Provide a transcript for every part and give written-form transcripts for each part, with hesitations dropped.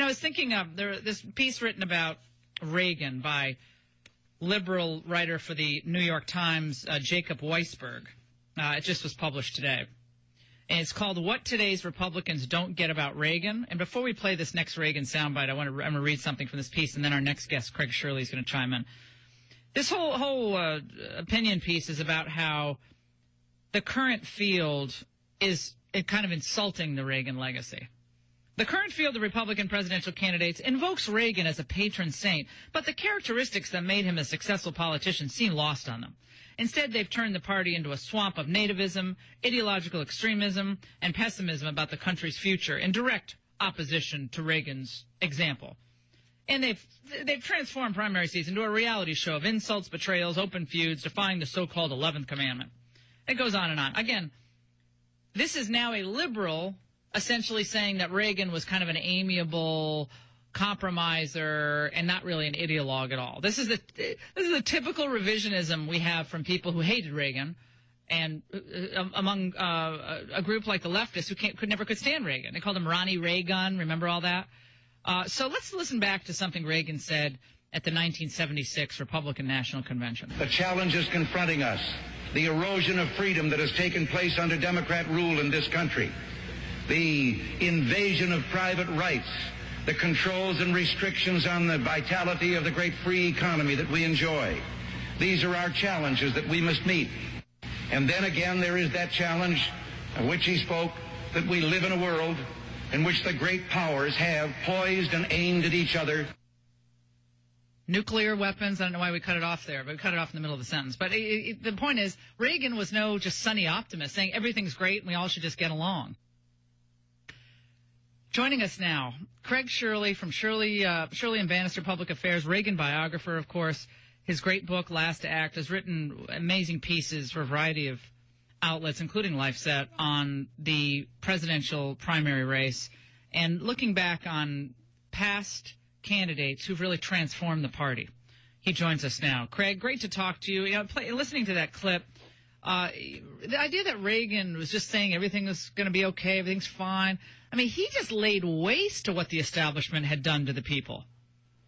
I was thinking of this piece written about Reagan by liberal writer for the New York Times, Jacob Weisberg. It just was published today. And it's called What Today's Republicans Don't Get About Reagan. And before we play this next Reagan soundbite, I'm going to read something from this piece, and then our next guest, Craig Shirley, is going to chime in. This whole opinion piece is about how the current field is kind of insulting the Reagan legacy. The current field of Republican presidential candidates invokes Reagan as a patron saint, but the characteristics that made him a successful politician seem lost on them. Instead, they've turned the party into a swamp of nativism, ideological extremism, and pessimism about the country's future in direct opposition to Reagan's example. And they've transformed primary season into a reality show of insults, betrayals, open feuds, defying the so-called 11th commandment. It goes on and on. Again, this is now a liberal essentially saying that Reagan was kind of an amiable compromiser and not really an ideologue at all. This is the typical revisionism we have from people who hated Reagan, and among a group like the leftists who never could stand Reagan. They called him Ronnie Reagan. Remember all that? So let's listen back to something Reagan said at the 1976 Republican National Convention. The challenges confronting us, the erosion of freedom that has taken place under Democrat rule in this country, the invasion of private rights, the controls and restrictions on the vitality of the great free economy that we enjoy. These are our challenges that we must meet. And then again, there is that challenge of which he spoke, that we live in a world in which the great powers have poised and aimed at each other. Nuclear weapons. I don't know why we cut it off there, but we cut it off in the middle of the sentence. But the point is, Reagan was no just sunny optimist saying everything's great and we all should just get along. Joining us now, Craig Shirley from Shirley and Bannister Public Affairs, Reagan biographer, of course. His great book, Last Act, has written amazing pieces for a variety of outlets, including LifeSet, on the presidential primary race and looking back on past candidates who've really transformed the party. He joins us now. Craig, great to talk to you. Listening to that clip, the idea that Reagan was just saying everything was going to be okay, everything's fine. I mean, he just laid waste to what the establishment had done to the people.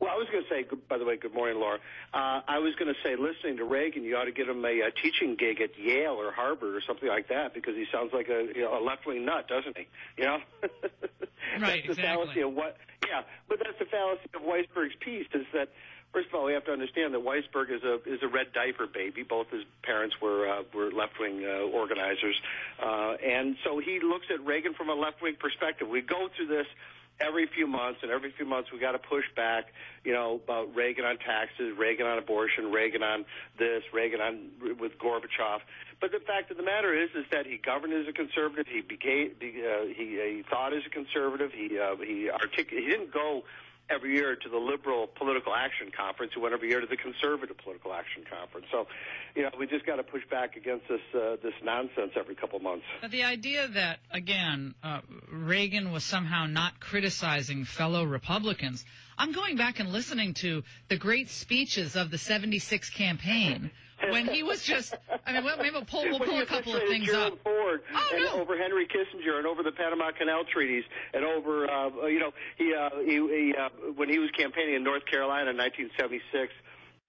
Well, I was going to say, by the way, good morning, Laura. I was going to say, listening to Reagan, you ought to get him a teaching gig at Yale or Harvard or something like that, because he sounds like a left-wing nut, doesn't he? Right, that's the fallacy of but that's the fallacy of Weisberg's piece, is that, first of all, we have to understand that Weisberg is a red diaper baby. Both his parents were left-wing organizers, and so he looks at Reagan from a left-wing perspective. We go through this every few months, and every few months we got to push back, about Reagan on taxes, Reagan on abortion, Reagan on this, Reagan on with Gorbachev. But the fact of the matter is that he governed as a conservative. He thought as a conservative. He didn't go every year to the Liberal Political Action Conference. He went every year to the Conservative Political Action Conference. So, we just got to push back against this nonsense every couple months. But the idea that, again, Reagan was somehow not criticizing fellow Republicans. I'm going back and listening to the great speeches of the 76 campaign when he was just, maybe we'll pull a couple of things Gerald up. Ford, over Henry Kissinger and over the Panama Canal treaties and over, when he was campaigning in North Carolina in 1976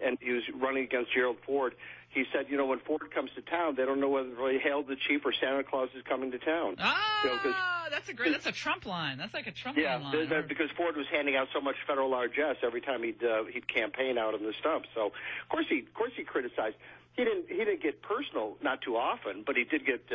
and he was running against Gerald Ford, he said, when Ford comes to town, they don't know whether they hail the chief or Santa Claus is coming to town. That's a Trump line. That's like a Trump line. Yeah, because Ford was handing out so much federal largesse every time he'd campaign out on the stump. So, of course he criticized. He didn't get personal, not too often, but he did get.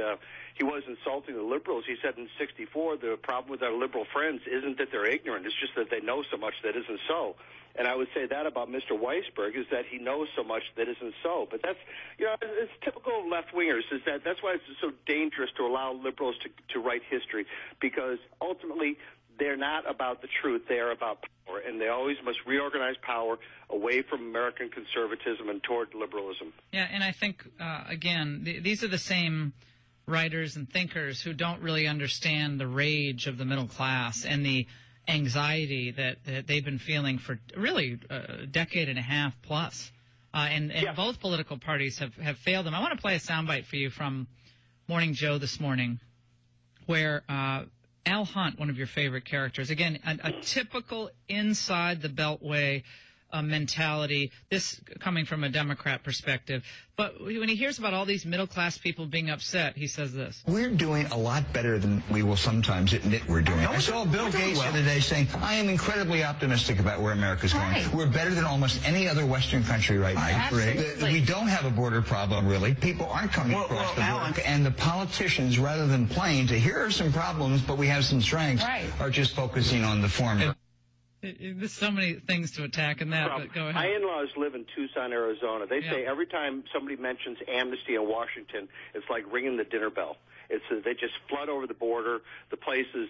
He was insulting the liberals. He said in '64, the problem with our liberal friends isn't that they're ignorant; it's just that they know so much that isn't so. And I would say that about Mr. Weisberg, is that he knows so much that isn't so. But that's, it's typical of left-wingers, that's why it's so dangerous to allow liberals to write history, because ultimately they're not about the truth, they are about power, and they always must reorganize power away from American conservatism and toward liberalism. Yeah, and I think, again, these are the same writers and thinkers who don't really understand the rage of the middle class and the anxiety that they've been feeling for really a decade and a half plus. And both political parties have failed them. I want to play a soundbite for you from Morning Joe this morning, where Al Hunt, one of your favorite characters. Again, a typical inside the Beltway mentality, this coming from a Democrat perspective. But when he hears about all these middle-class people being upset, he says this. We're doing a lot better than we will sometimes admit we're doing. I saw Bill Gates the other day saying, I am incredibly optimistic about where America's going. Right. We're better than almost any other Western country right now. We don't have a border problem, really. People aren't coming across the border. And the politicians, rather than playing to here are some problems, but we have some strengths, are just focusing on the former. There's so many things to attack in that, but go ahead. My in-laws live in Tucson, Arizona. They say every time somebody mentions amnesty in Washington, it's like ringing the dinner bell. It's they just flood over the border. The place is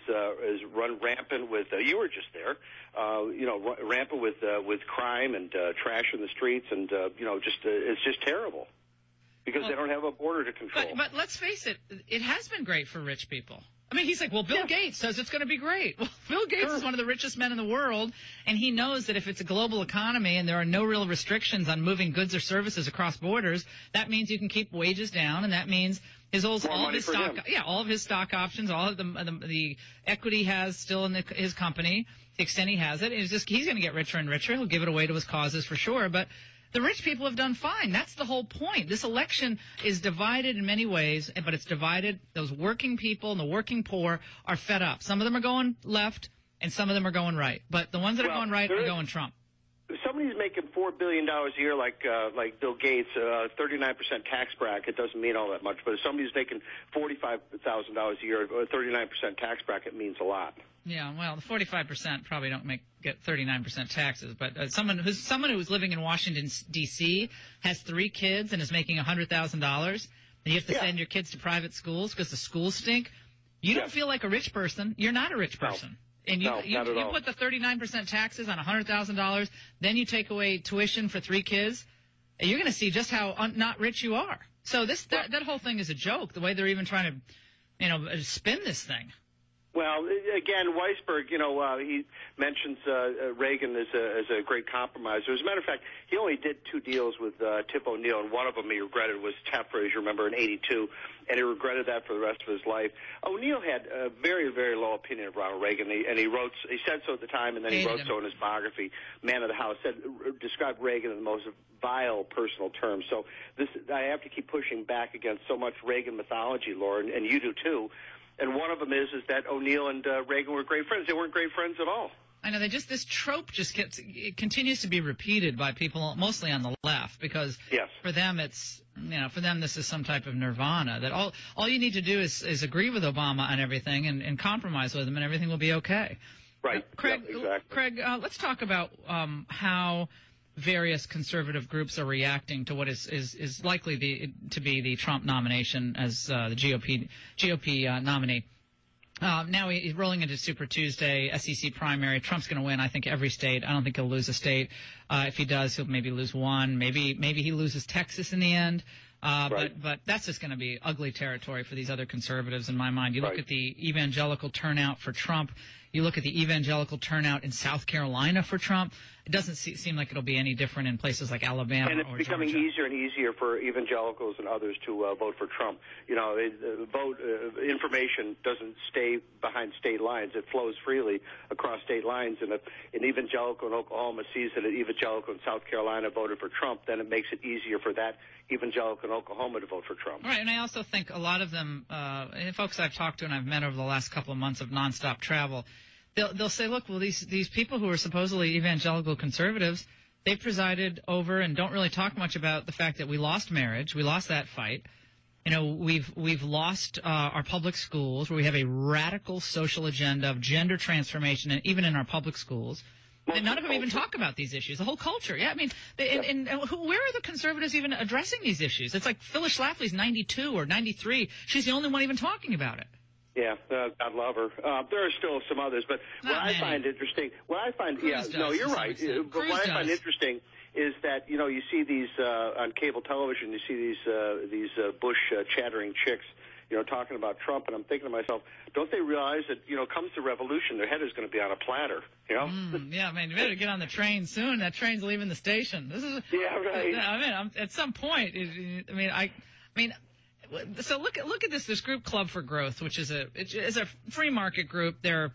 run rampant with. You were just there, rampant with crime and trash in the streets, and it's just terrible because they don't have a border to control. But let's face it, it has been great for rich people. I mean, he's like, well, Bill Gates says it's going to be great. Well, Bill Gates is one of the richest men in the world, and he knows that if it's a global economy and there are no real restrictions on moving goods or services across borders, that means you can keep wages down, and that means all of his stock options, all of the equity he has still in his company, to the extent he has it, he's going to get richer and richer. He'll give it away to his causes for sure, but the rich people have done fine. That's the whole point. This election is divided in many ways, but it's divided. Those working people and the working poor are fed up. Some of them are going left, and some of them are going right. But the ones that are going right are going Trump. If somebody's making $4 billion a year like Bill Gates, 39% tax bracket doesn't mean all that much. But if somebody's making $45,000 a year, 39% tax bracket means a lot. Yeah, well, the 45% probably don't get 39% taxes, but someone who's living in Washington D.C. has 3 kids and is making $100,000, and you have to send your kids to private schools because the schools stink. You don't feel like a rich person. You're not a rich person. And you put the 39% taxes on $100,000, then you take away tuition for 3 kids, and you're going to see just how not rich you are. So that whole thing is a joke. The way they're even trying to, spin this thing. Well, again, Weisberg, he mentions Reagan as a great compromiser. As a matter of fact, he only did 2 deals with Tip O'Neill, and one of them he regretted was Tefra, as you remember, in '82, and he regretted that for the rest of his life. O'Neill had a very, very low opinion of Ronald Reagan, and he said so at the time, and then he wrote so in his biography, Man of the House, described Reagan in the most vile personal terms. So I have to keep pushing back against so much Reagan mythology, Laura, and you do too. And one of them is that O'Neill and Reagan were great friends. They weren't great friends at all. I know this trope it continues to be repeated by people mostly on the left because for them this is some type of nirvana that all you need to do is agree with Obama on everything and compromise with him and everything will be okay. Right. Craig, exactly. Craig, let's talk about how various conservative groups are reacting to what is likely to be the Trump nomination as the GOP nominee. Now he's rolling into Super Tuesday, SEC primary. Trump's going to win, I think, every state. I don't think he'll lose a state. If he does, he'll maybe lose one. Maybe he loses Texas in the end. But that's just going to be ugly territory for these other conservatives in my mind. You look at the evangelical turnout for Trump. You look at the evangelical turnout in South Carolina for Trump. It doesn't seem like it'll be any different in places like Alabama or Georgia. And it's becoming easier and easier for evangelicals and others to vote for Trump. Information doesn't stay behind state lines. It flows freely across state lines. And if an evangelical in Oklahoma sees that an evangelical in South Carolina voted for Trump, then it makes it easier for that evangelical in Oklahoma to vote for Trump. Right, and I also think a lot of them, folks I've talked to and I've met over the last couple of months of nonstop travel, they'll say, look, well, these people who are supposedly evangelical conservatives, they presided over and don't really talk much about the fact that we lost marriage. We lost that fight. We've lost our public schools where we have a radical social agenda of gender transformation, and even in our public schools. And none of them even talk about these issues. The whole culture. Yeah, I mean, where are the conservatives even addressing these issues? It's like Phyllis Schlafly's 92 or 93. She's the only one even talking about it. Yeah, God love her. There are still some others, but I find interesting, you're right. But what I find interesting is that, you see these on cable television, you see these Bush chattering chicks, talking about Trump, and I'm thinking to myself, don't they realize that, comes the revolution, their head is going to be on a platter, Yeah, man, you better get on the train soon. That train's leaving the station. Yeah, right. At some point, So look at this group, Club for Growth, which is a free market group. They have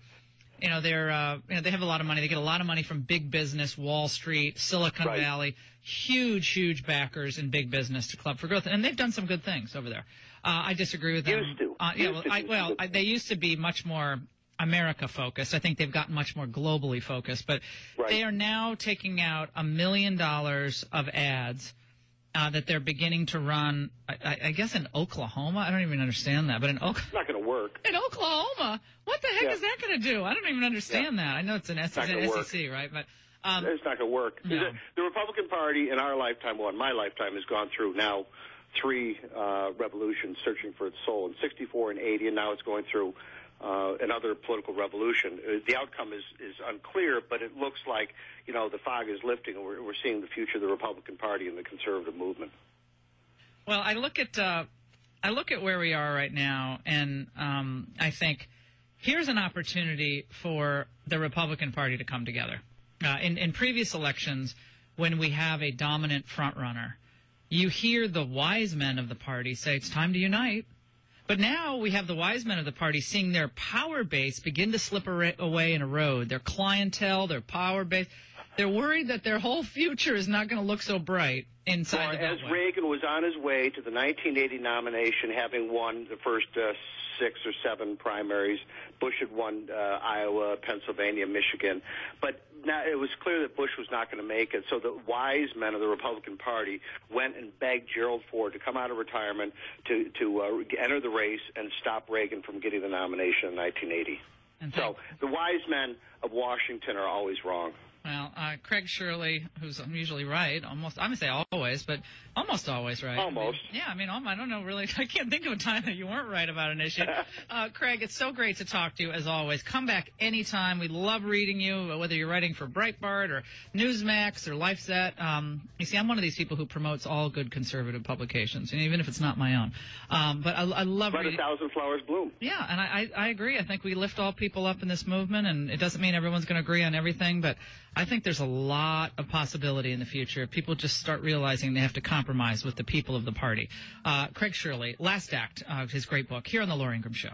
a lot of money. They get a lot of money from big business, Wall Street, Silicon Valley, huge backers in big business to Club for Growth, and they've done some good things over there. I disagree with them. They used to be much more America focused. I think they've gotten much more globally focused, but they are now taking out $1 million of ads that they're beginning to run, I guess, in Oklahoma. I don't even understand that, but in Oklahoma. It's not going to work. In Oklahoma? What the heck is that going to do? I don't even understand that. I know it's an SEC, right? But it's not going to work. No. The Republican Party in our lifetime, well, in my lifetime, has gone through now 3 revolutions searching for its soul, in 64 and 80, and now it's going through another political revolution. The outcome is unclear, but it looks like, the fog is lifting, and we're seeing the future of the Republican Party and the conservative movement. Well, I look at where we are right now, and I think here's an opportunity for the Republican Party to come together. In previous elections, when we have a dominant frontrunner, you hear the wise men of the party say it's time to unite. But now we have the wise men of the party seeing their power base begin to slip away and erode, their clientele, their power base. They're worried that their whole future is not going to look so bright inside the Beltway. As Reagan was on his way to the 1980 nomination, having won the first 6 or 7 primaries, Bush had won Iowa, Pennsylvania, Michigan. But now it was clear that Bush was not going to make it, so the wise men of the Republican Party went and begged Gerald Ford to come out of retirement to enter the race and stop Reagan from getting the nomination in 1980. So the wise men of Washington are always wrong. Well, Craig Shirley, who's usually right, I'm going to say always, but almost always right. Almost. I don't know really. I can't think of a time that you weren't right about an issue. Craig, it's so great to talk to you, as always. Come back anytime. We love reading you, whether you're writing for Breitbart or Newsmax or LifeSet. You see, I'm one of these people who promotes all good conservative publications, and even if it's not my own. But I love reading. Let 1,000 flowers bloom. Yeah, and I agree. I think we lift all people up in this movement, and it doesn't mean everyone's going to agree on everything, but I think there's a lot of possibility in the future if people just start realizing they have to compromise with the people of the party. Craig Shirley, Last Act, his great book, here on the Laura Ingraham Show.